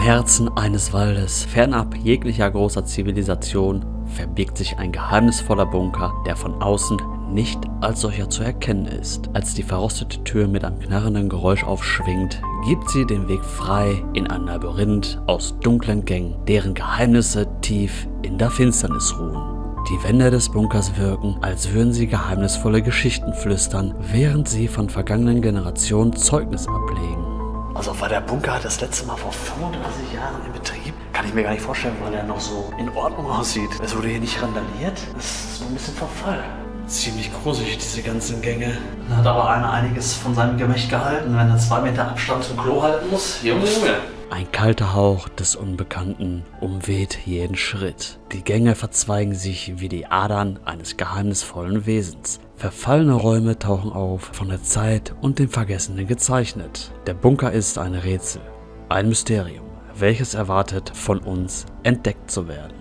Herzen eines Waldes, fernab jeglicher großer Zivilisation, verbirgt sich ein geheimnisvoller Bunker, der von außen nicht als solcher zu erkennen ist. Als die verrostete Tür mit einem knarrenden Geräusch aufschwingt, gibt sie den Weg frei in ein Labyrinth aus dunklen Gängen, deren Geheimnisse tief in der Finsternis ruhen. Die Wände des Bunkers wirken, als würden sie geheimnisvolle Geschichten flüstern, während sie von vergangenen Generationen Zeugnis ablegen. Also war der Bunker das letzte Mal vor 35 Jahren in Betrieb? Kann ich mir gar nicht vorstellen, weil er noch so in Ordnung aussieht. Es wurde hier nicht randaliert. Das ist so ein bisschen Verfall. Ziemlich gruselig, diese ganzen Gänge. Da hat aber einer einiges von seinem Gemächt gehalten, wenn er 2 Meter Abstand zum Klo halten muss. Junge, Junge. Ein kalter Hauch des Unbekannten umweht jeden Schritt. Die Gänge verzweigen sich wie die Adern eines geheimnisvollen Wesens. Verfallene Räume tauchen auf, von der Zeit und dem Vergessenen gezeichnet. Der Bunker ist ein Rätsel, ein Mysterium, welches erwartet, von uns entdeckt zu werden.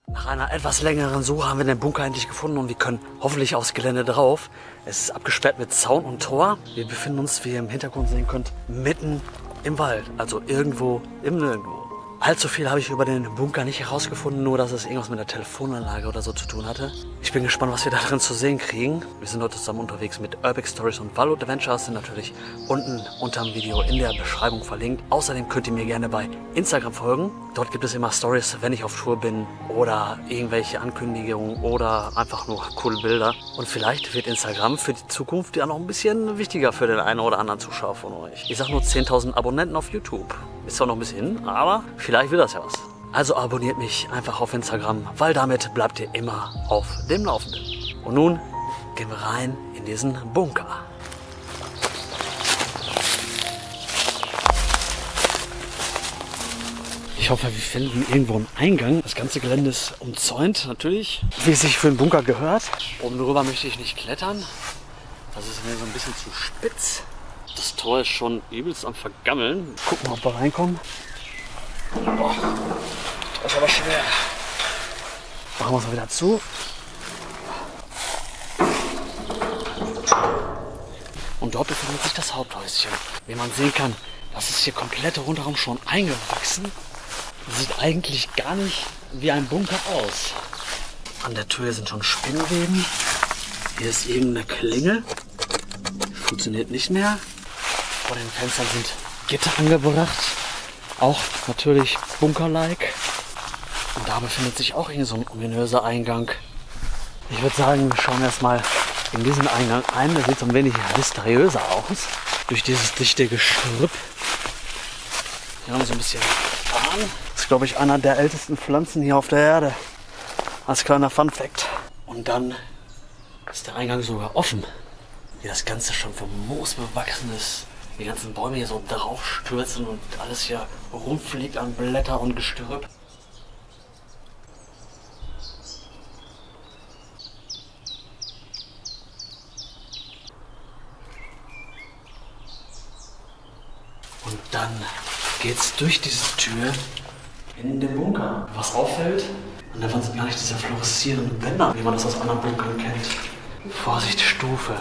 Nach einer etwas längeren Suche haben wir den Bunker endlich gefunden und wir können hoffentlich aufs Gelände drauf. Es ist abgesperrt mit Zaun und Tor. Wir befinden uns, wie ihr im Hintergrund sehen könnt, mitten im Wald, also irgendwo im Nirgendwo. Allzu viel habe ich über den Bunker nicht herausgefunden, nur dass es irgendwas mit der Telefonanlage oder so zu tun hatte. Ich bin gespannt, was wir da drin zu sehen kriegen. Wir sind heute zusammen unterwegs mit Urbex Stories und Valor Adventures, sind natürlich unten unter dem Video in der Beschreibung verlinkt. Außerdem könnt ihr mir gerne bei Instagram folgen. Dort gibt es immer Stories, wenn ich auf Tour bin oder irgendwelche Ankündigungen oder einfach nur coole Bilder. Und vielleicht wird Instagram für die Zukunft ja noch ein bisschen wichtiger für den einen oder anderen Zuschauer von euch. Ich sag nur 10.000 Abonnenten auf YouTube. Ist zwar noch ein bisschen hin, aber vielleicht wird das ja was. Also abonniert mich einfach auf Instagram, weil damit bleibt ihr immer auf dem Laufenden. Und nun gehen wir rein in diesen Bunker. Ich hoffe, wir finden irgendwo einen Eingang. Das ganze Gelände ist umzäunt, natürlich, wie es sich für einen Bunker gehört. Oben drüber möchte ich nicht klettern. Das ist mir so ein bisschen zu spitz. Das Tor ist schon übelst am Vergammeln. Gucken, ob wir reinkommen. Boah, das ist aber schwer. Machen wir es mal wieder zu. Und dort befindet sich das Haupthäuschen. Wie man sehen kann, das ist hier komplett rundherum schon eingewachsen. Sieht eigentlich gar nicht wie ein Bunker aus. An der Tür sind schon Spinnweben. Hier ist irgendeine Klingel. Funktioniert nicht mehr. Vor den Fenstern sind Gitter angebracht. Auch natürlich Bunker-like. Und da befindet sich auch irgend so ein ominöser Eingang. Ich würde sagen, wir schauen erstmal in diesen Eingang ein. Der sieht so ein wenig mysteriöser aus. Durch dieses dichte Gestrüpp. Hier haben wir so ein bisschen Farn. Das ist, glaube ich, einer der ältesten Pflanzen hier auf der Erde. Als kleiner Fun-Fact. Und dann ist der Eingang sogar offen. Wie das Ganze schon vom Moos bewachsen ist. Die ganzen Bäume hier so drauf stürzen und alles hier rumfliegt an Blätter und Gestrüpp. Und dann geht's durch diese Tür in den Bunker. Was auffällt, an der Wand sind gar nicht diese fluoreszierenden Bänder, wie man das aus anderen Bunkern kennt. Vorsicht, Stufe.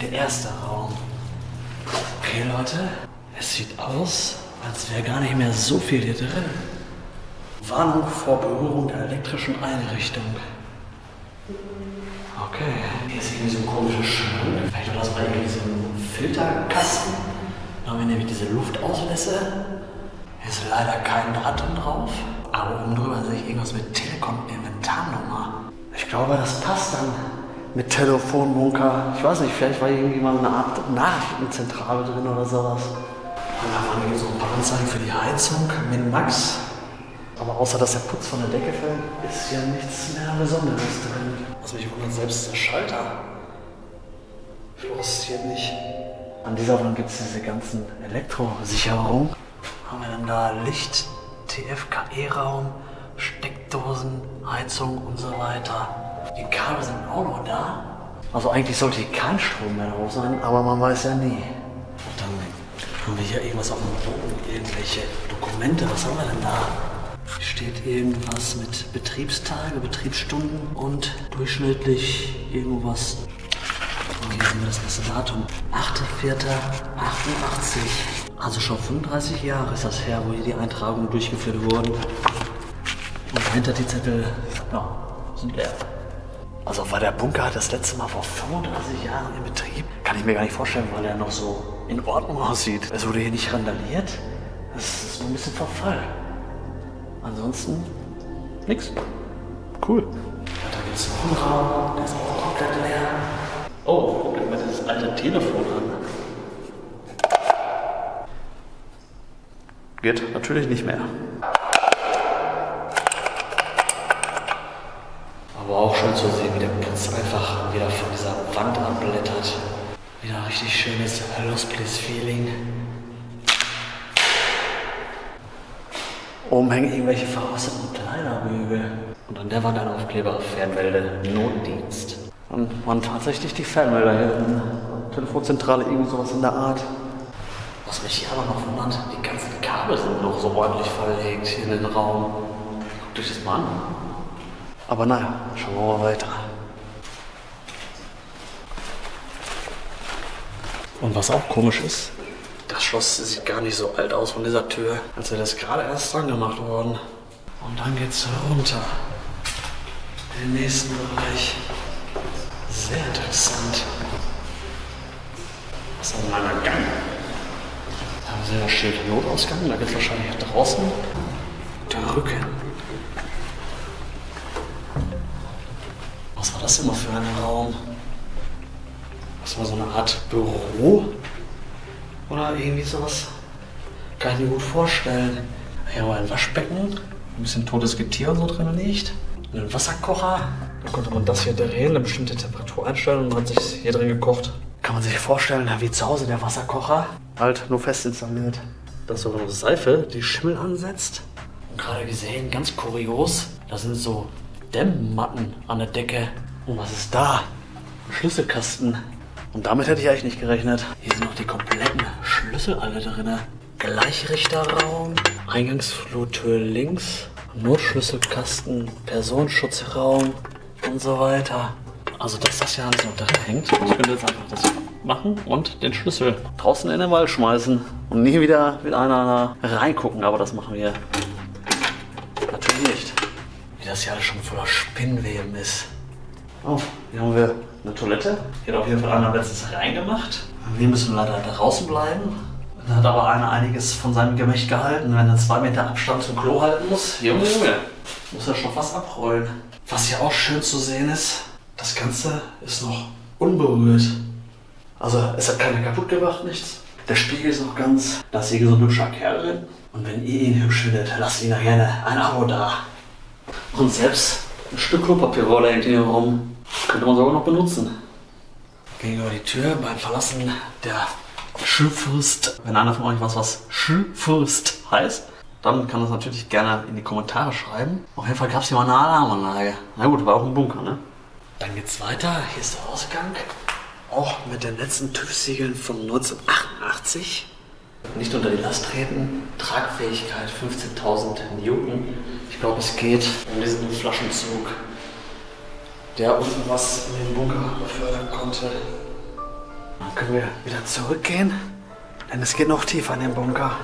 Der erste Raum. Okay, Leute, es sieht aus, als wäre gar nicht mehr so viel hier drin. Warnung vor Berührung der elektrischen Einrichtung. Okay, hier ist irgendwie so ein komischer Schrank. Vielleicht war das mal irgendwie so ein Filterkasten. Da haben wir nämlich diese Luftauslässe. Hier ist leider kein Datum drauf. Aber oben drüber sehe ich irgendwas mit Telekom-Inventarnummer. Ich glaube, das passt dann. Mit Telefonbunker. Ich weiß nicht, vielleicht war irgendwie mal eine Art Nachrichtenzentrale drin oder sowas. Und da waren hier so ein paar Anzeigen für die Heizung, Min-Max. Aber außer dass der Putz von der Decke fällt, ist hier nichts mehr Besonderes drin. Was mich wundert, selbst der Schalter fluoresziert nicht. An dieser Wand gibt es diese ganzen Elektrosicherungen. Haben wir dann da Licht, TFKE-Raum, Steckdosen, Heizung und so weiter. Die Kabel sind auch noch da. Also eigentlich sollte hier kein Strom mehr drauf sein, aber man weiß ja nie. Und dann haben wir hier irgendwas auf dem Boden, irgendwelche Dokumente. Was haben wir denn da? Hier steht irgendwas mit Betriebstage, Betriebsstunden und durchschnittlich irgendwas. hier sehen wir das nächste Datum. 8.4.88. Also schon 35 Jahre ist das her, wo hier die Eintragungen durchgeführt wurden. Und dahinter die Zettel, ja, sind leer. Also war der Bunker das letzte Mal vor 35 Jahren in Betrieb? Kann ich mir gar nicht vorstellen, weil er noch so in Ordnung aussieht. Es wurde hier nicht randaliert. Das ist nur ein bisschen Verfall. Ansonsten nix. Cool. Da gibt es noch einen Raum, der ist auch komplett leer. Oh, guck dir mal dieses alte Telefon an. Geht natürlich nicht mehr. Aber auch schön zu sehen, wie der Putz einfach wieder von dieser Wand abblättert. Wieder ein richtig schönes Lost Place Feeling. Oben hängen irgendwelche verrosteten Kleiderbügel. Und an der Wand ein Aufkleber: Fernmelde Notdienst. Dann waren tatsächlich die Fernmelder hier in der Telefonzentrale, irgendwie sowas in der Art. Was mich hier aber noch wundert, die ganzen Kabel sind noch so ordentlich verlegt hier in den Raum. Guckt euch das mal an. Aber naja, schauen wir mal weiter. Und was auch komisch ist, das Schloss sieht gar nicht so alt aus von dieser Tür, als wäre das gerade erst dran gemacht worden. Und dann geht's runter. In den nächsten Bereich. Sehr interessant. Was ist ein langer Gang? Da haben sie das Schild Notausgang, da geht es wahrscheinlich draußen drücken. Was war das immer für ein Raum? Das war so eine Art Büro? Oder irgendwie sowas? Kann ich mir gut vorstellen. Hier war ein Waschbecken, ein bisschen totes Getier und so drin liegt. Und ein Wasserkocher. Da konnte man das hier drehen, eine bestimmte Temperatur einstellen und hat sich hier drin gekocht. Kann man sich vorstellen, wie zu Hause der Wasserkocher. Halt nur fest installiert. Da ist sogar noch Seife, die Schimmel ansetzt. Und gerade gesehen, ganz kurios, da sind so Dämmmatten an der Decke. Und was ist da? Ein Schlüsselkasten. Und damit hätte ich eigentlich nicht gerechnet. Hier sind noch die kompletten Schlüssel alle drin. Gleichrichterraum, Eingangsflurtür links, Notschlüsselkasten, Personenschutzraum und so weiter. Also dass das ja alles noch da hängt. Ich könnte jetzt einfach das machen und den Schlüssel draußen in den Wald schmeißen und nie wieder mit einer reingucken. Aber das machen wir natürlich nicht. Wie das hier alles schon voller Spinnweben ist. Oh, hier haben wir eine Toilette. Hier hat auf jeden Fall einer letztens reingemacht. Wir müssen leider draußen bleiben. Da hat aber einer einiges von seinem Gemächt gehalten. Wenn er 2 Meter Abstand zum Klo halten muss, Junge, muss er schon fast abrollen. Was hier auch schön zu sehen ist, das Ganze ist noch unberührt. Also es hat keiner kaputt gemacht, nichts. Der Spiegel ist noch ganz. Da ist hier so ein hübscher Kerl drin. Und wenn ihr ihn hübsch findet, lasst ihn da gerne ein Abo da. Und selbst ein Stück Klopapierrolle hängt hier rum. Könnte man sogar noch benutzen. Gegenüber die Tür beim Verlassen der Schulfürst. Wenn einer von euch weiß, was Schulfürst heißt, dann kann das natürlich gerne in die Kommentare schreiben. Auf jeden Fall gab es hier mal eine Alarmanlage. Na gut, war auch ein Bunker, ne? Dann geht's weiter. Hier ist der Ausgang. Auch mit den letzten TÜV-Siegeln von 1988. Nicht unter die Last treten. Tragfähigkeit 15.000 Newton. Ich glaube, es geht um diesen Flaschenzug, der unten was in den Bunker befördern konnte. Dann können wir wieder zurückgehen, denn es geht noch tiefer in den Bunker.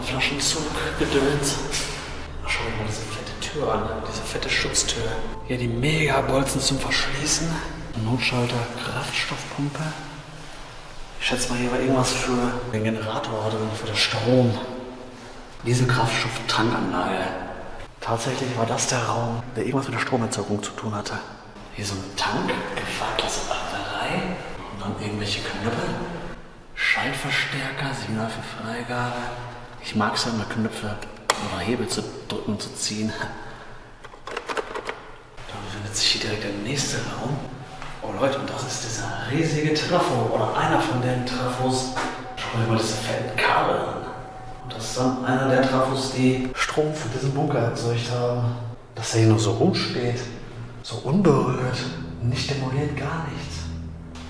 Flaschenzug-Gedöns. Schau dir mal diese fette Tür an, diese fette Schutztür. Hier die Mega-Bolzen zum Verschließen. Notschalter, Kraftstoffpumpe. Ich schätze mal, hier war irgendwas für den Generator drin, für den Strom. Dieselkraftstoff-Tankanlage. Tatsächlich war das der Raum, der irgendwas mit der Stromerzeugung zu tun hatte. Hier so ein Tank, Gefahrklasse Batterie. Und dann irgendwelche Knöpfe. Schaltverstärker, Signal für Freigabe. Ich mag es ja immer, Knöpfe oder Hebel zu drücken und zu ziehen. Da befindet sich hier direkt der nächste Raum. Oh Leute, und das ist dieser riesige Trafo oder einer von den Trafos. Schaut euch mal diese fetten Kabel an. Und das ist dann einer der Trafos, die Strom für diesen Bunker erzeugt haben. Dass er hier nur so rumsteht, so unberührt, nicht demoliert, gar nichts.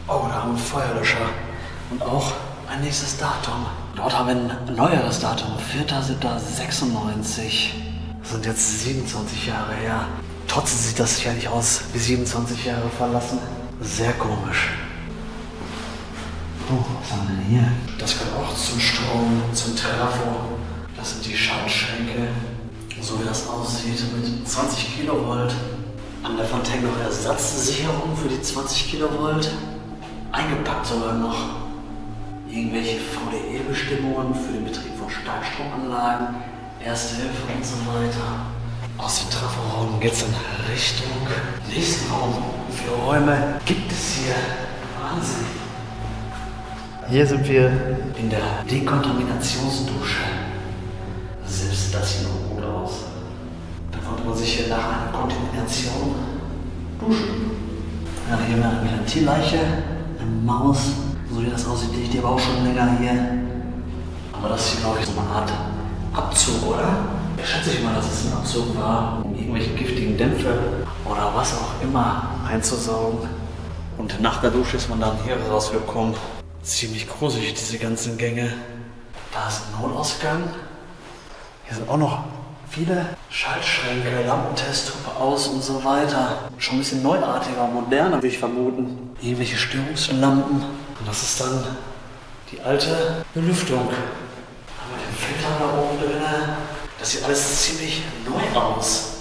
Oh, da haben wir einen Feuerlöscher. Und auch ein nächstes Datum. Dort haben wir ein neueres Datum, 4.7.96. Das sind jetzt 27 Jahre her. Trotzdem sieht das ja nicht aus wie 27 Jahre verlassen. Sehr komisch. Oh, was haben wir denn hier? Das gehört auch zum Strom, zum Trafo. Das sind die Schaltschränke. So wie das aussieht mit 20 Kilovolt. An der Fontaine noch Ersatzsicherung für die 20 Kilovolt. Eingepackt sogar noch irgendwelche VDE-Bestimmungen für den Betrieb von Starkstromanlagen, Erste Hilfe und so weiter. Aus dem Traforaum geht es in Richtung nächsten Raum. Wie viele Räume gibt es hier? Wahnsinn. Hier sind wir in der Dekontaminationsdusche. Selbst das sieht noch gut aus. Da konnte man sich hier nach einer Kontamination duschen. Ja, hier eine Ventilleiche, eine Maus. So wie das aussieht, liegt die aber auch schon länger hier. Aber das ist hier, glaube ich, so eine Art Abzug, oder? Ich schätze mal, dass es ein Abzug war, um irgendwelche giftigen Dämpfe oder was auch immer einzusaugen. Und nach der Dusche ist man dann hier rausgekommen. Ziemlich gruselig, diese ganzen Gänge. Da ist ein Notausgang. Hier sind auch noch viele Schaltschränke, Lampentesthupe aus und so weiter. Schon ein bisschen neuartiger, moderner, würde ich vermuten. Irgendwelche Störungslampen. Und das ist dann die alte Belüftung. Da haben wir den Filter da oben drin. Das sieht alles ziemlich neu aus.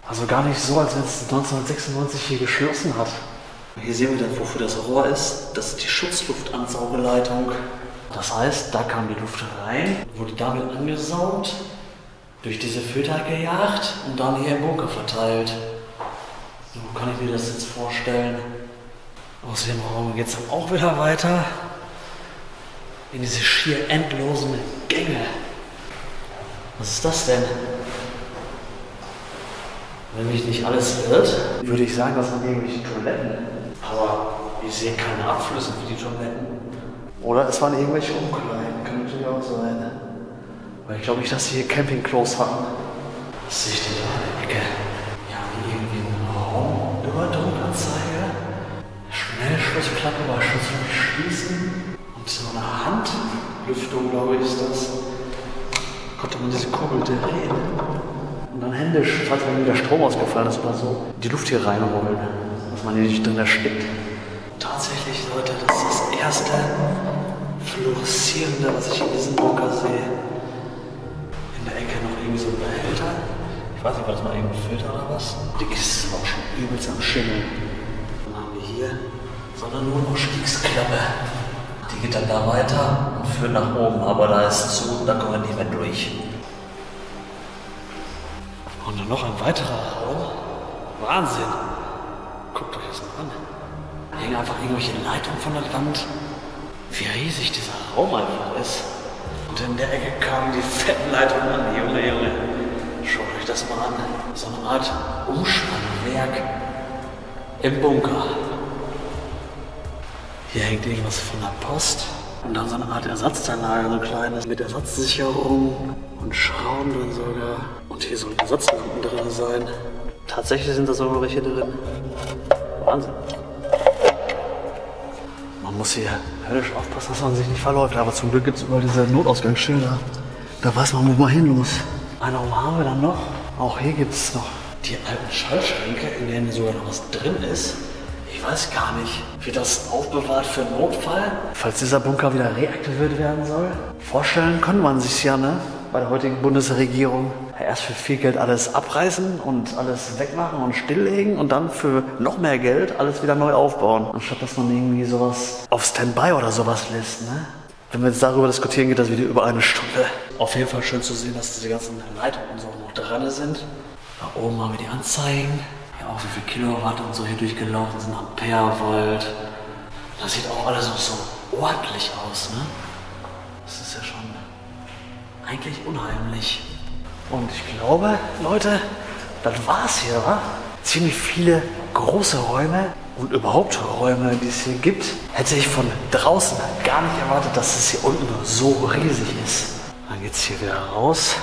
Also gar nicht so, als wenn es 1996 hier geschlossen hat. Hier sehen wir dann, wofür das Rohr ist. Das ist die Schutzluftansaugeleitung. Das heißt, da kam die Luft rein, wurde damit angesaugt, durch diese Filter gejagt und dann hier im Bunker verteilt. So kann ich mir das jetzt vorstellen. Aus dem Raum geht es dann auch wieder weiter in diese schier endlosen Gänge. Was ist das denn? Wenn mich nicht alles irrt, würde ich sagen, das sind irgendwelche Toiletten. Aber ich sehe keine Abflüsse für die Toiletten. Oder es waren irgendwelche Umkleiden, kann natürlich auch sein. Weil ich glaube nicht, dass sie hier Campingklos hatten. Was sehe ich denn da in der Ecke? Wir haben hier irgendwie eine Raumüberdruckanzeige. Schnellschlussklappe bei Schlüssel schließen. Und so eine Handlüftung, glaube ich, ist das. Konnte man diese Kurbel drehen. Und dann händisch, falls mal wieder Strom ausgefallen ist oder so, die Luft hier reinholen, dass man hier nicht drin erstickt. Tatsächlich, Leute, das ist das erste fluoreszierende, was ich in diesem Bunker sehe. In der Ecke noch irgendwie so ein Behälter. Ich weiß nicht, war das mal irgendein Filter oder was? Die Kiste ist auch schon übelst am Schimmeln. Dann haben wir hier so eine Notausstiegsklappe. Die geht dann da weiter und führt nach oben, aber da ist zu, da kommen wir nicht mehr durch. Und dann noch ein weiterer Raum. Wahnsinn! Guckt euch das mal an. Da hängen einfach irgendwelche Leitungen von der Wand. Wie riesig dieser Raum einfach ist. Und in der Ecke kamen die fetten Leitungen an. Junge, Junge. Schaut euch das mal an. So eine Art Umspannwerk im Bunker. Hier hängt irgendwas von der Post. Und dann so eine Art Ersatzteillager, so ein kleines, mit Ersatzsicherung und Schrauben drin sogar. Und hier sollen Ersatzlampen drin sein. Tatsächlich sind da sogar welche drin. Wahnsinn. Man muss hier höllisch aufpassen, dass man sich nicht verläuft. Aber zum Glück gibt es überall diese Notausgangsschilder. Da weiß man, wo man hin muss. Einen Raum haben wir dann noch. Auch hier gibt es noch die alten Schaltschränke, in denen sogar noch was drin ist. Ich weiß gar nicht, wird das aufbewahrt für einen Notfall? Falls dieser Bunker wieder reaktiviert werden soll? Vorstellen kann man sich ja, ne? Bei der heutigen Bundesregierung. Erst für viel Geld alles abreißen und alles wegmachen und stilllegen und dann für noch mehr Geld alles wieder neu aufbauen. Anstatt dass man irgendwie sowas auf Standby oder sowas lässt, ne? Wenn wir jetzt darüber diskutieren, geht das wieder über eine Stunde. Auf jeden Fall schön zu sehen, dass diese ganzen Leitungen und so noch dran sind. Da oben haben wir die Anzeigen. Ja, auch wie viel Kilowatt und so hier durchgelaufen sind, Amperavolt. Das sieht auch alles noch so ordentlich aus, ne? Das ist ja schon eigentlich unheimlich. Und ich glaube, Leute, das war's hier, wa? Ziemlich viele große Räume und überhaupt Räume, die es hier gibt. Hätte ich von draußen gar nicht erwartet, dass es hier unten so riesig ist. Dann geht's hier wieder raus.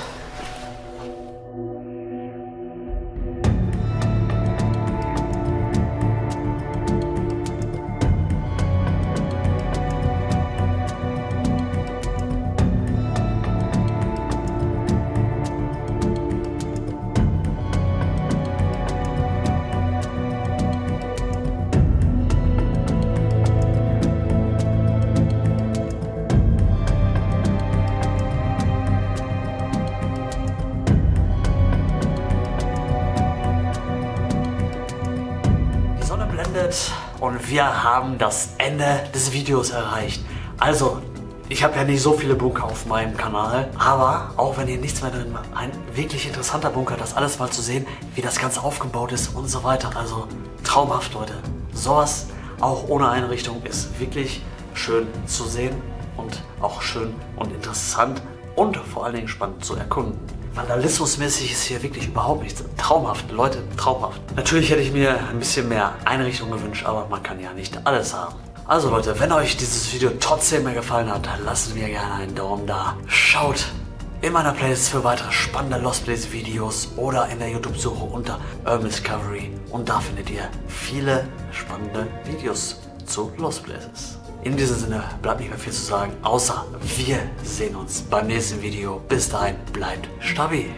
Und wir haben das Ende des Videos erreicht. Also, ich habe ja nicht so viele Bunker auf meinem Kanal, aber auch wenn ihr nichts mehr drin habt, ein wirklich interessanter Bunker, das alles mal zu sehen, wie das Ganze aufgebaut ist und so weiter. Also traumhaft, Leute. Sowas auch ohne Einrichtung ist wirklich schön zu sehen und auch schön und interessant und vor allen Dingen spannend zu erkunden. Vandalismusmäßig ist hier wirklich überhaupt nichts. Traumhaft, Leute, traumhaft. Natürlich hätte ich mir ein bisschen mehr Einrichtung gewünscht, aber man kann ja nicht alles haben. Also Leute, wenn euch dieses Video trotzdem mehr gefallen hat, lasst mir gerne einen Daumen da. Schaut in meiner Playlist für weitere spannende Lost Place Videos oder in der YouTube-Suche unter Urban Discovery und da findet ihr viele spannende Videos zu Lost Places. In diesem Sinne bleibt nicht mehr viel zu sagen, außer wir sehen uns beim nächsten Video. Bis dahin, bleibt stabil.